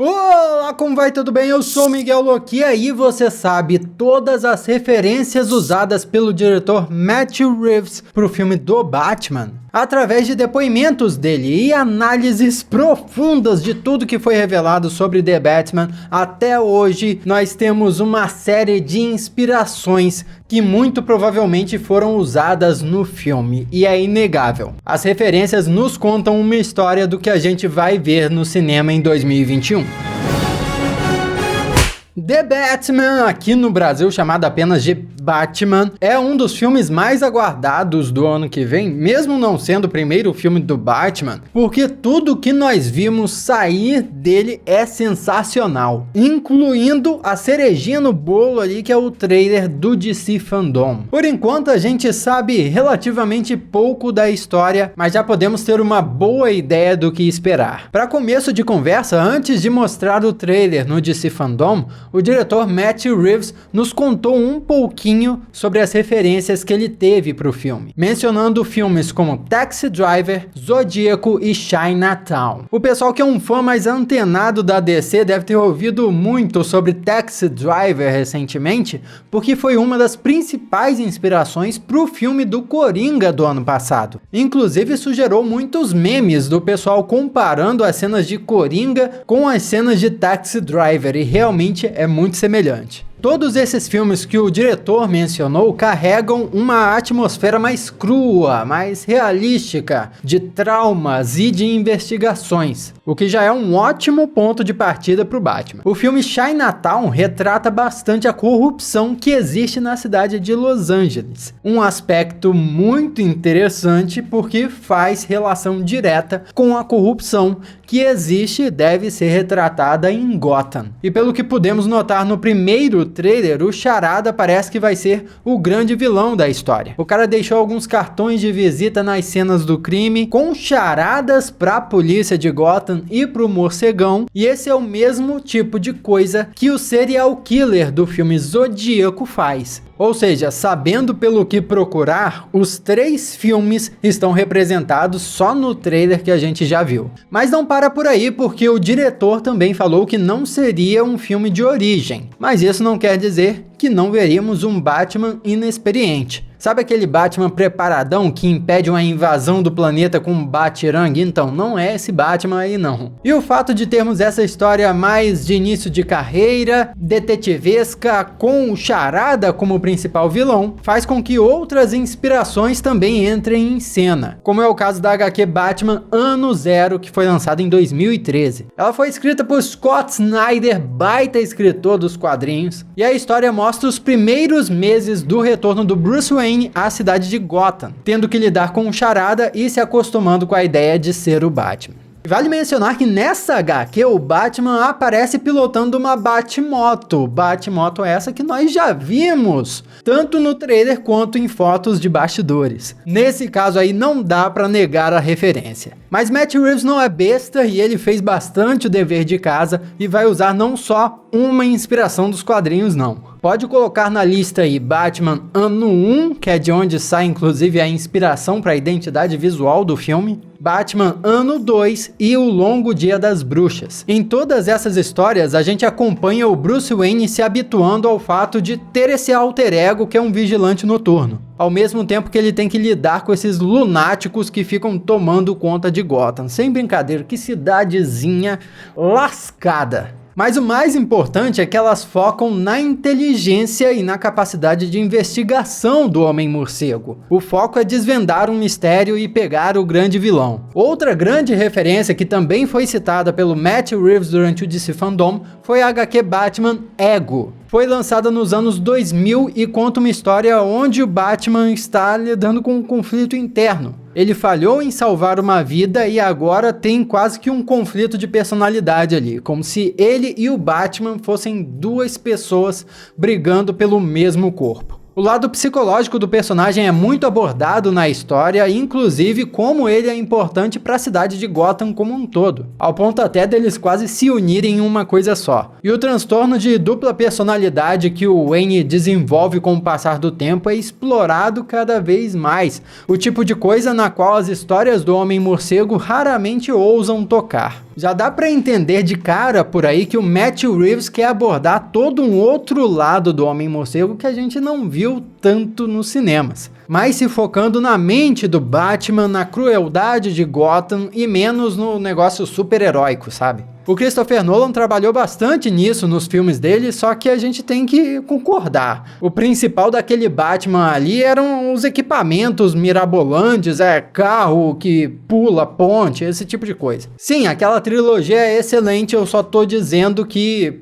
Olá, como vai? Tudo bem? Eu sou o Miguel Loki e aí você sabe todas as referências usadas pelo diretor Matthew Reeves para o filme do Batman, através de depoimentos dele e análises profundas de tudo que foi revelado sobre The Batman. Até hoje nós temos uma série de inspirações que muito provavelmente foram usadas no filme, e é inegável. As referências nos contam uma história do que a gente vai ver no cinema em 2021. The Batman, aqui no Brasil chamado apenas de Batman, é um dos filmes mais aguardados do ano que vem, mesmo não sendo o primeiro filme do Batman, porque tudo que nós vimos sair dele é sensacional, incluindo a cerejinha no bolo ali, que é o trailer do DC Fandom. Por enquanto a gente sabe relativamente pouco da história, mas já podemos ter uma boa ideia do que esperar. Para começo de conversa, antes de mostrar o trailer no DC Fandom, o diretor Matthew Reeves nos contou um pouquinho sobre as referências que ele teve para o filme, mencionando filmes como Taxi Driver, Zodíaco e Chinatown. O pessoal que é um fã mais antenado da DC deve ter ouvido muito sobre Taxi Driver recentemente, porque foi uma das principais inspirações para o filme do Coringa do ano passado. Inclusive isso gerou muitos memes do pessoal comparando as cenas de Coringa com as cenas de Taxi Driver, e realmente é muito semelhante. Todos esses filmes que o diretor mencionou carregam uma atmosfera mais crua, mais realística, de traumas e de investigações, o que já é um ótimo ponto de partida para o Batman. O filme Chinatown retrata bastante a corrupção que existe na cidade de Los Angeles, um aspecto muito interessante porque faz relação direta com a corrupção que existe e deve ser retratada em Gotham. E pelo que pudemos notar no primeiro trailer, o Charada parece que vai ser o grande vilão da história. O cara deixou alguns cartões de visita nas cenas do crime, com charadas pra polícia de Gotham e pro morcegão, e esse é o mesmo tipo de coisa que o serial killer do filme Zodíaco faz. Ou seja, sabendo pelo que procurar, os 3 filmes estão representados só no trailer que a gente já viu. Mas não para por aí, porque o diretor também falou que não seria um filme de origem. Mas isso não quer dizer que não veríamos um Batman inexperiente. Sabe aquele Batman preparadão que impede uma invasão do planeta com um batirangue? Então, não é esse Batman aí não. E o fato de termos essa história mais de início de carreira, detetivesca, com o Charada como principal vilão, faz com que outras inspirações também entrem em cena, como é o caso da HQ Batman Ano Zero, que foi lançada em 2013. Ela foi escrita por Scott Snyder, baita escritor dos quadrinhos, e a história mostra os primeiros meses do retorno do Bruce Wayne à cidade de Gotham, tendo que lidar com o Charada e se acostumando com a ideia de ser o Batman. Vale mencionar que nessa HQ o Batman aparece pilotando uma Batmoto. Batmoto essa que nós já vimos, tanto no trailer quanto em fotos de bastidores. Nesse caso aí não dá pra negar a referência. Mas Matt Reeves não é besta e ele fez bastante o dever de casa e vai usar não só uma inspiração dos quadrinhos não. Pode colocar na lista aí Batman Ano 1, que é de onde sai inclusive a inspiração para a identidade visual do filme, Batman Ano 2 e O Longo Dia das Bruxas. Em todas essas histórias a gente acompanha o Bruce Wayne se habituando ao fato de ter esse alter ego que é um vigilante noturno, ao mesmo tempo que ele tem que lidar com esses lunáticos que ficam tomando conta de Gotham. Sem brincadeira, que cidadezinha lascada. Mas o mais importante é que elas focam na inteligência e na capacidade de investigação do Homem-Morcego. O foco é desvendar um mistério e pegar o grande vilão. Outra grande referência que também foi citada pelo Matt Reeves durante o DC Fandom foi a HQ Batman Ego. Foi lançada nos anos 2000 e conta uma história onde o Batman está lidando com um conflito interno. Ele falhou em salvar uma vida e agora tem quase que um conflito de personalidade ali, como se ele e o Batman fossem 2 pessoas brigando pelo mesmo corpo. O lado psicológico do personagem é muito abordado na história, inclusive como ele é importante para a cidade de Gotham como um todo, ao ponto até deles quase se unirem em uma coisa só. E o transtorno de dupla personalidade que o Wayne desenvolve com o passar do tempo é explorado cada vez mais, o tipo de coisa na qual as histórias do Homem-Morcego raramente ousam tocar. Já dá pra entender de cara por aí que o Matthew Reeves quer abordar todo um outro lado do Homem-Morcego que a gente não viu tanto nos cinemas, mas se focando na mente do Batman, na crueldade de Gotham e menos no negócio super-heróico, sabe? O Christopher Nolan trabalhou bastante nisso nos filmes dele, só que a gente tem que concordar. O principal daquele Batman ali eram os equipamentos mirabolantes, carro que pula ponte, esse tipo de coisa. Sim, aquela trilogia é excelente, eu só tô dizendo que,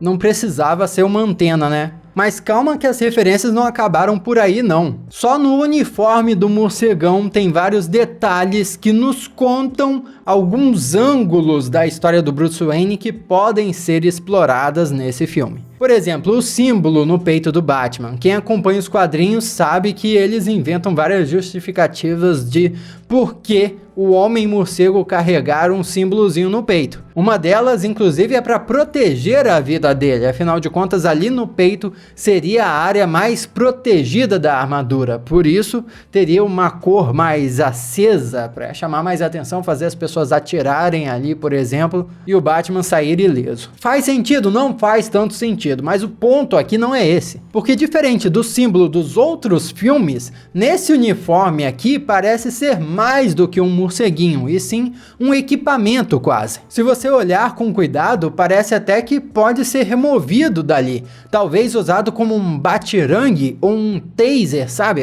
não precisava ser uma antena, né? Mas calma que as referências não acabaram por aí não. Só no uniforme do morcegão tem vários detalhes que nos contam alguns ângulos da história do Bruce Wayne que podem ser exploradas nesse filme. Por exemplo, o símbolo no peito do Batman. Quem acompanha os quadrinhos sabe que eles inventam várias justificativas de por que o Homem-Morcego carregar um símbolozinho no peito. Uma delas, inclusive, é para proteger a vida dele. Afinal de contas, ali no peito seria a área mais protegida da armadura. Por isso, teria uma cor mais acesa para chamar mais atenção, fazer as pessoas atirarem ali, por exemplo, e o Batman sair ileso. Faz sentido? Não faz tanto sentido, mas o ponto aqui não é esse. Porque diferente do símbolo dos outros filmes, nesse uniforme aqui parece ser mais do que um morceguinho, e sim um equipamento quase. Se você olhar com cuidado, parece até que pode ser removido dali, talvez usado como um batirangue ou um taser, sabe?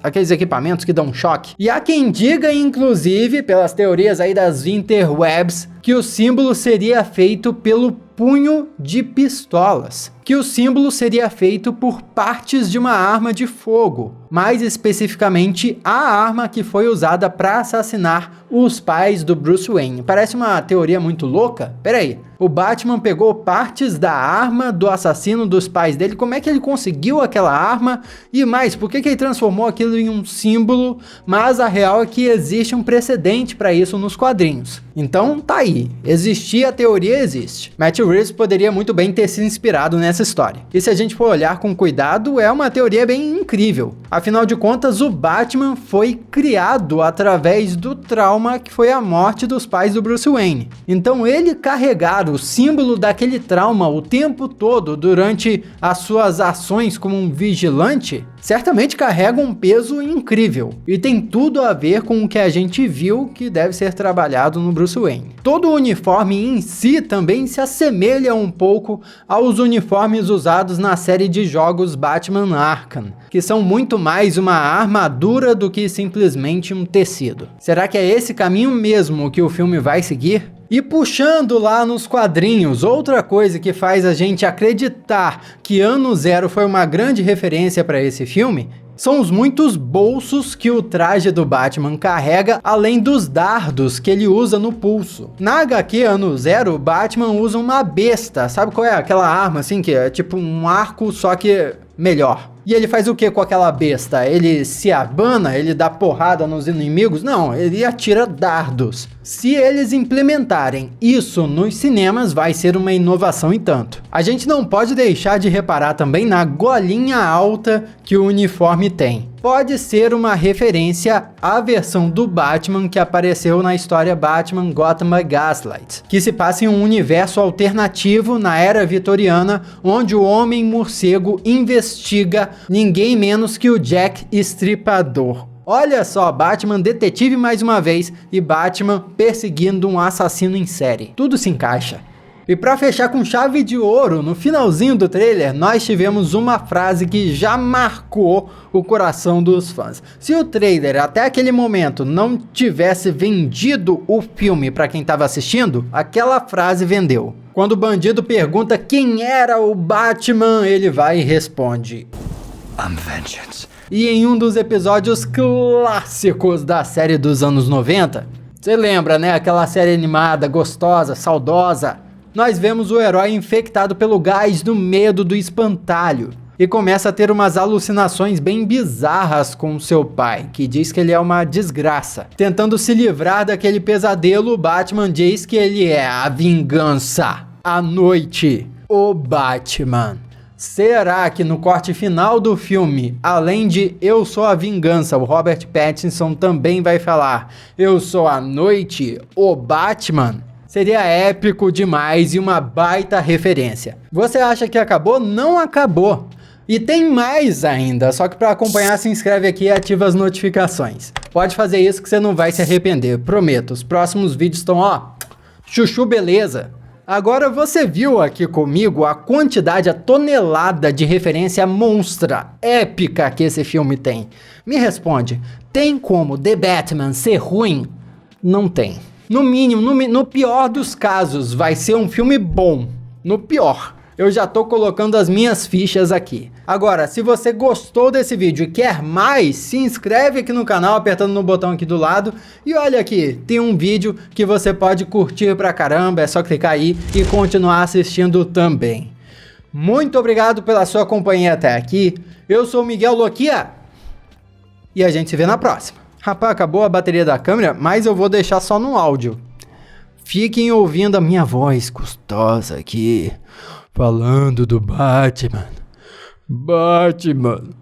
Aqueles equipamentos que dão choque. E há quem diga, inclusive, pelas teorias aí das interwebs, que o símbolo seria feito pelo punho de pistolas, que o símbolo seria feito por partes de uma arma de fogo, mais especificamente a arma que foi usada para assassinar os pais do Bruce Wayne. Parece uma teoria muito louca? Peraí, o Batman pegou partes da arma do assassino dos pais dele, como é que ele conseguiu aquela arma? E mais, por que ele transformou aquilo em um símbolo? Mas a real é que existe um precedente para isso nos quadrinhos. Então tá aí, existir a teoria existe. Matthew Reeves poderia muito bem ter se inspirado nessa história. E se a gente for olhar com cuidado, é uma teoria bem incrível. Afinal de contas, o Batman foi criado através do trauma que foi a morte dos pais do Bruce Wayne. Então ele carregar o símbolo daquele trauma o tempo todo durante as suas ações como um vigilante, certamente carrega um peso incrível. E tem tudo a ver com o que a gente viu que deve ser trabalhado no Bruce Wayne. Todo o uniforme em si também se assemelha um pouco aos uniformes usados na série de jogos Batman Arkham, que são muito mais uma armadura do que simplesmente um tecido. Será que é esse caminho mesmo que o filme vai seguir? E puxando lá nos quadrinhos, outra coisa que faz a gente acreditar que Ano Zero foi uma grande referência para esse filme são os muitos bolsos que o traje do Batman carrega, além dos dardos que ele usa no pulso. Na HQ Ano Zero, o Batman usa uma besta, sabe qual é? Aquela arma assim que é tipo um arco, só que melhor. E ele faz o que com aquela besta? Ele se abana? Ele dá porrada nos inimigos? Não, ele atira dardos. Se eles implementarem isso nos cinemas, vai ser uma inovação e tanto. A gente não pode deixar de reparar também na golinha alta que o uniforme tem. Pode ser uma referência à versão do Batman que apareceu na história Batman Gotham by Gaslight, que se passa em um universo alternativo na era vitoriana, onde o Homem-Morcego investiga ninguém menos que o Jack Estripador. Olha só, Batman detetive mais uma vez e Batman perseguindo um assassino em série. Tudo se encaixa. E pra fechar com chave de ouro, no finalzinho do trailer, nós tivemos uma frase que já marcou o coração dos fãs. Se o trailer até aquele momento não tivesse vendido o filme pra quem tava assistindo, aquela frase vendeu. Quando o bandido pergunta quem era o Batman, ele vai e responde: I'm vengeance. E em um dos episódios clássicos da série dos anos 90, você lembra, né? Aquela série animada, gostosa, saudosa. Nós vemos o herói infectado pelo gás do medo do espantalho e começa a ter umas alucinações bem bizarras com seu pai, que diz que ele é uma desgraça. Tentando se livrar daquele pesadelo, o Batman diz que ele é a vingança. À noite, o Batman Será que no corte final do filme, além de Eu Sou a Vingança, o Robert Pattinson também vai falar Eu Sou a Noite, o Batman? Seria épico demais e uma baita referência. Você acha que acabou? Não acabou. E tem mais ainda, só que para acompanhar se inscreve aqui e ativa as notificações. Pode fazer isso que você não vai se arrepender, prometo. Os próximos vídeos estão, ó, chuchu beleza. Agora você viu aqui comigo a quantidade, a tonelada de referência monstra, épica que esse filme tem. Me responde, tem como The Batman ser ruim? Não tem. No mínimo, no pior dos casos, vai ser um filme bom. No pior. Eu já tô colocando as minhas fichas aqui. Agora, se você gostou desse vídeo e quer mais, se inscreve aqui no canal apertando no botão aqui do lado. E olha aqui, tem um vídeo que você pode curtir pra caramba, é só clicar aí e continuar assistindo também. Muito obrigado pela sua companhia até aqui. Eu sou o Miguel Loquia e a gente se vê na próxima. Rapaz, acabou a bateria da câmera, mas eu vou deixar só no áudio. Fiquem ouvindo a minha voz gostosa aqui. Falando do Batman. Batman.